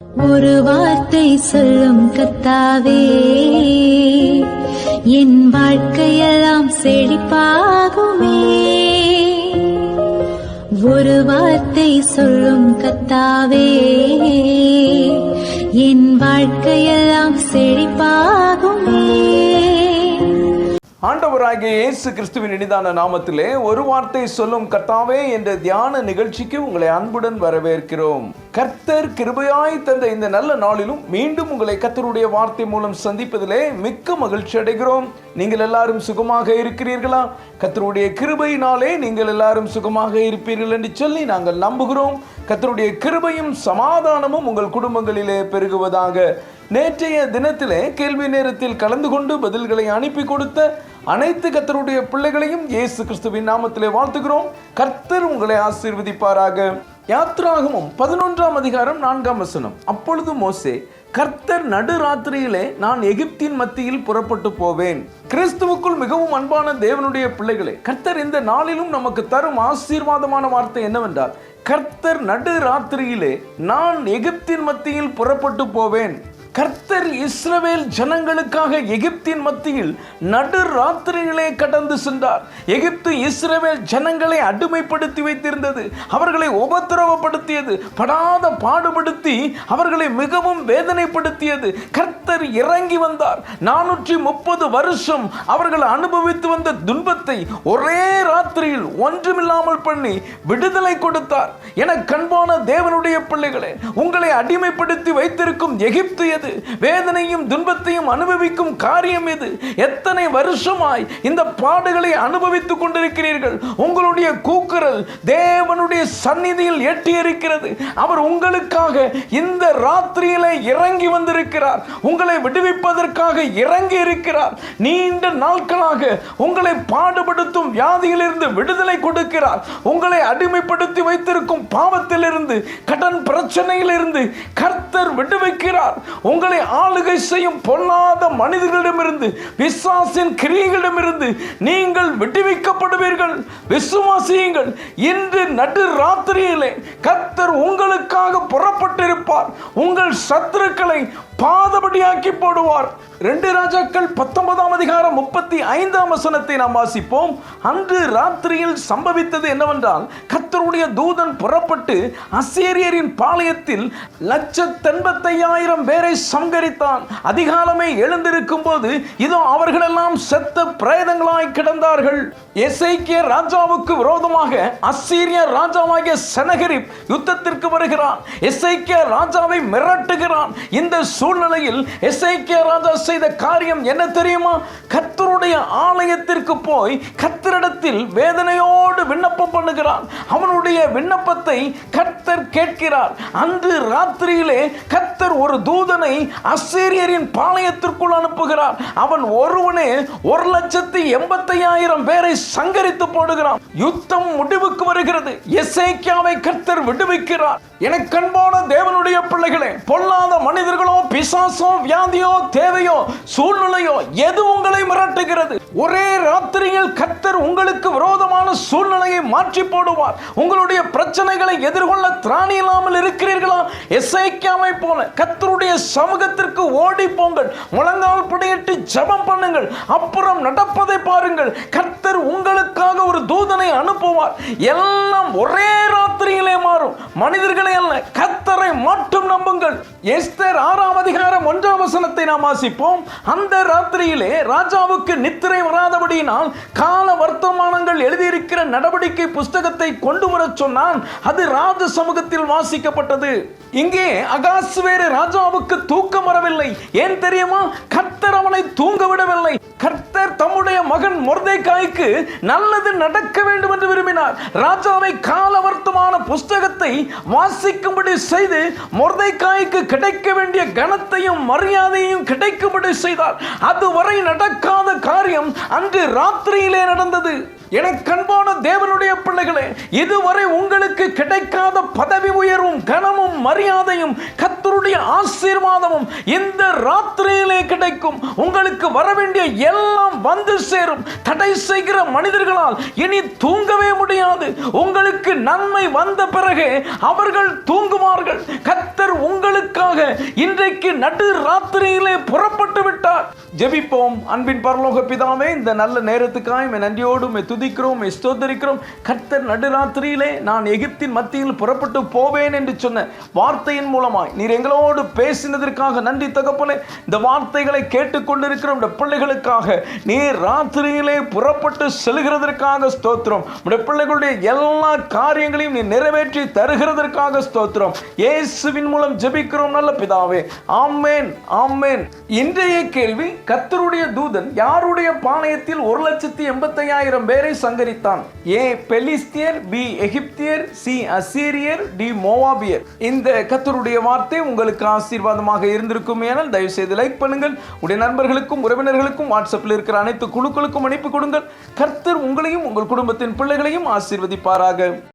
ஒரு வார்த்தை சொல்லும் கர்த்தாவே, என் வாழ்க்கையெல்லாம் செழிப்பாகுமே. ஒரு வார்த்தை சொல்லும் கர்த்தாவே, என் வாழ்க்கையெல்லாம் செழிப்பாகுமே. ஆண்டவராகிய இயேசு கிறிஸ்துவின் இனிதான நாமத்திலே ஒரு வார்த்தை சொல்லும் கர்த்தாவே என்ற தியான நிகழ்ச்சிக்கு உங்களை அன்புடன் வரவேற்கிறோம். கர்த்தர் கிருபையாய் தந்த இந்த நல்ல நாளிலும் மீண்டும் உங்களை கர்த்தருடைய வார்த்தை மூலம் சந்திப்பதிலே மிக்க மகிழ்ச்சி அடைகிறோம். நீங்கள் எல்லாரும் சுகமாக இருக்கிறீர்களா? கர்த்தருடைய கிருபையினாலே நீங்கள் எல்லாரும் சுகமாக இருப்பீர்கள் என்று சொல்லி நாங்கள் நம்புகிறோம். கர்த்தருடைய கிருபையும் சமாதானமும் உங்கள் குடும்பங்களிலே பெருகுவதாக. நேற்றைய தினத்திலே கேள்வி நேரத்தில் கலந்து கொண்டு பதில்களை அனுப்பி கொடுத்த அனைத்து கர்த்தருடைய பிள்ளைகளையும் இயேசு கிறிஸ்துவின் நாமத்திலே வாழ்த்துகிறோம். கர்த்தர் உங்களை ஆசீர்வதிப்பாராக. யாத்ராகமம் 11ஆம் அதிகாரம் 4ஆம் வசனம். அப்பொழுது மோசே, கர்த்தர் நடுராத்திரியிலே நான் எகிப்தின் மத்தியில் புறப்பட்டு போவேன். கிறிஸ்துவுக்குள் மிகவும் அன்பான தேவனுடைய பிள்ளைகளே, கர்த்தர் இந்த நாளிலும் நமக்கு தரும் ஆசீர்வாதமான வார்த்தை என்னவென்றால், கர்த்தர் நடுராத்திரியிலே நான் எகிப்தின் மத்தியில் புறப்பட்டு போவேன். கர்த்தர் இஸ்ரவேல் ஜனங்களுக்காக எகிப்தின் மத்தியில் நடு ராத்திரிகளே கடந்து சென்றார். எகிப்து இஸ்ரவேல் ஜனங்களை அடிமைப்படுத்தி வைத்திருந்தது, அவர்களை உபத்திரவப்படுத்தியது, படாத பாடுபடுத்தி அவர்களை மிகவும் வேதனைப்படுத்தியது. கர்த்தர் இறங்கி வந்தார். 430 வருஷம் அவர்கள் அனுபவித்து வந்த துன்பத்தை ஒரே ராத்திரியில் ஒன்றுமில்லாமல் பண்ணி விடுதலை கொடுத்தார். என கண்பான தேவனுடைய பிள்ளைகளே, உங்களை அடிமைப்படுத்தி வைத்திருக்கும் எகிப்து எது? வேதனையும் துன்பத்தையும் அனுபவிக்கும் காரியம் எது? எத்தனை வருஷமாய் இந்த பாடுகளை அனுபவித்துக் கொண்டிருக்கிறீர்கள்? உங்களுடைய கூக்குரல் தேவனுடைய சந்நிதியில் எட்டி இருக்கிறது. அவர் உங்களுக்காக இந்த ராத்திரியிலே இறங்கி வந்திருக்கிறார். உங்களை விடுவிப்பதற்காக இறங்கி இருக்கிறார். நீண்ட நாட்களாக உங்களை பாடுபடுத்தும் வியாதியிலிருந்து விடுதலை கொடுக்கிறார். உங்களை அடிமைப்படுத்தி வைத்திருக்கும் பாவத்திலிருந்து, கடன் பிரச்சனையிலிருந்து கர்த்தர் விடுவிக்கிறார். உங்களை ஆளுகை செய்யும் பொல்லாத மனிதர்களிடமிருந்து, பிசாசின் கிரியைகளிடமிருந்து நீங்கள் விடுவிக்கப்படுவீர்கள். விசுவாசியுங்கள். இன்று நடு ராத்திரியிலே கர்த்தர் உங்களுக்காக புறப்பட்டிருப்பார். உங்கள் சத்துருக்களை பாதபடியாக்கி போடுவார். 2 ராஜாக்கள் 19ஆம் அதிகாரம் 35ஆம் வசனத்தை நாம் வாசிப்போம். அன்று ராத்திரியில் சம்பவித்தது என்னவென்றால், கர்த்தருடைய தூதன் புறப்பட்டு அசீரியரின் பாளையத்தில் 185,000 பேரை சங்கரித்தான். அதிகாலமே எழுந்திருக்கும் போது இதோ அவர்களெல்லாம் செத்த பிரேதங்களாய் கிடந்தார்கள். எசேக்கியா ராஜாவுக்கு விரோதமாக அசீரிய ராஜாவாகிய செனகெரிப் யுத்தத்திற்கு வருகிறான். எசேக்கியா ராஜாவை மிரட்டுகிறான். இந்த சூழ்நிலையில் எசேக்கியா ராஜா செய்த காரியம் என்ன தெரியுமா? கர்த்தருடைய ஆலயத்திற்கு போய் கர்த்தரிடத்தில் வேதனையோடு விண்ணப்பம் பண்ணுகிறான். அவனுடைய விண்ணப்பத்தை கர்த்தர் கேட்கிறார். அன்று ராத்திரியிலே கர்த்தர் ஒரு தூதனை அசீரியரின் பாளையத்திற்குள் அனுப்புகிறார். அவன் ஒருவனே 1,85,000 பேரை சங்கரித்து போடுகிறான். யுத்தம் முடிவுக்கு வருகிறது. எசேக்கியாவை கர்த்தர் விடுவிக்கிறார். எனக்கு அன்பான தேவனுடைய பிள்ளைகளே, பொல்லாத மனிதர்களோ, பிசாசோ, வியாதியோ, தேவையோ, சூழ்நிலையோ எது உங்களை மிரட்டுகிறது? ஒரே ராத்திரியில் கர்த்தர் உங்களுக்கு விரோதமான சூழ்நிலையை மாற்றி போடுவார். உங்களுடைய பிரச்சனைகளை எதிர்கொள்ள திராணி இல்லாமல் இருக்கிறீர்களா? எசேக்கியாவை போல கர்த்தருடைய சமூகத்திற்கு ஓடி போங்கள். முழங்கால் படியிட்டு ஜெபம் பண்ணுங்கள். அப்புறம் நடப்பதை பாருங்கள். கர்த்தர் உங்களுக்காக ஒரு தூதனை அனுப்புவார். எல்லாம் ஒரே ராத்திரியிலே மாறும். மனிதர்களை அல்ல, கர்த்தரை மட்டும் நம்புங்கள். எஸ்தர் 6ஆம் அதிகாரம் 1ஆம் வசனத்தை நாம் வாசிப்போம். அந்த ராத்திரியிலே ராஜாவுக்கு நித்திரை வராதபடியினால் கால வர்த்தமானங்கள் எழுதியிருக்கிற நடவடிக்கை புஸ்தகத்தை கொண்டு வர சொன்னான். அது ராஜ சமூகத்தில் வாசிக்கப்பட்டது. இங்கே அகாஸ்வேரு ராஜாவுக்கு தூக்கம் வரவில்லை. ஏன் தெரியுமா? கர்த்தர் அவனை தூங்க விடவில்லை. கர்த்தர் தம்முடைய மகன் மொர்தெகாய்க்கு நல்லது நடக்க வேண்டும் என்று விரும்பினார். ராஜாவை கால வர்த்தமான புஸ்தகத்தை வாசிக்கும்படி செய்து மொர்தெகாய்க்கு கிடைக்க வேண்டிய கனத்தையும் மரியாதையும் கிடைக்கும்படி செய்தார். அதுவரை நடக்காத காரியம் அன்று ராத்திரியிலே நடந்தது. எனக்கு அன்பான தேவனுடைய பிள்ளைகளே, இதுவரை உங்களுக்கு கிடைக்காத பதவி உயர்வும் கனமும் மரியாதையும் கர்த்தருடைய கர்த்தருடைய ஆசீர்வாதமும் இந்த ராத்திரியிலே கிடைக்கும். உங்களுக்கு வர வேண்டிய எல்லாம் வந்து சேரும். தடை செய்கிற மனிதர்களால் இனி தூங்கவே முடியாது. உங்களுக்கு நன்மை வந்த பிறகு அவர்கள் தூங்குவார்கள். கர்த்தர் உங்களுக்காக இன்றைக்கு நடு ராத்திரியிலே புறப்பட்டு விட்டார். ஜெபிப்போம். அன்பின் பரலோக பிதாவே, இந்த நல்ல நேரத்துக்காய் நன்றியோடு துதிக்கிறோம், ஸ்தோத்திரிக்கிறோம். கர்த்தர் நடுராத்திரியிலே நான் எகிப்தின் மத்தியில் புறப்பட்டு போவேன் என்று சொன்ன வார்த்தையின் மூலமாய் நீர் எங்களோடு பேசினதற்காக நன்றி தகப்பனே. இந்த வார்த்தைகளை கேட்டுக்கொண்டிருக்கிற இந்த பிள்ளைகளுக்காக நீர் ராத்திரியிலே புறப்பட்டு செல்கிறதற்காக ஸ்தோத்திரம். உடைய பிள்ளைகளுடைய எல்லா காரியங்களையும் நீ நிறைவேற்றி தருகிறதற்காக ஸ்தோத்திரம். இயேசுவின் மூலம் ஜெபிக்கிறோம் நல்ல பிதாவே, ஆமென், ஆமென். இன்றைய கேள்வி, கர்த்தருடைய தூதன் யாருடைய பாளையத்தில் 1,85,000 பேரை சங்கரித்தான்? ஏ பெலிஸ்தியர், பி எகிப்தியர், சி அசீரியர், டி மோவாபியர். இந்த கர்த்தருடைய வார்த்தை உங்களுக்கு ஆசீர்வாதமாக இருந்திருக்கும். ஏனால் தயவு செய்து லைக் பண்ணுங்கள். உடைய நண்பர்களுக்கும் உறவினர்களுக்கும் வாட்ஸ்அப்பில் இருக்கிற அனைத்து குழுக்களுக்கும் அனுப்பி கொடுங்கள். கர்த்தர் உங்களையும் உங்கள் குடும்பத்தின் பிள்ளைகளையும் ஆசீர்வதிப்பாராக.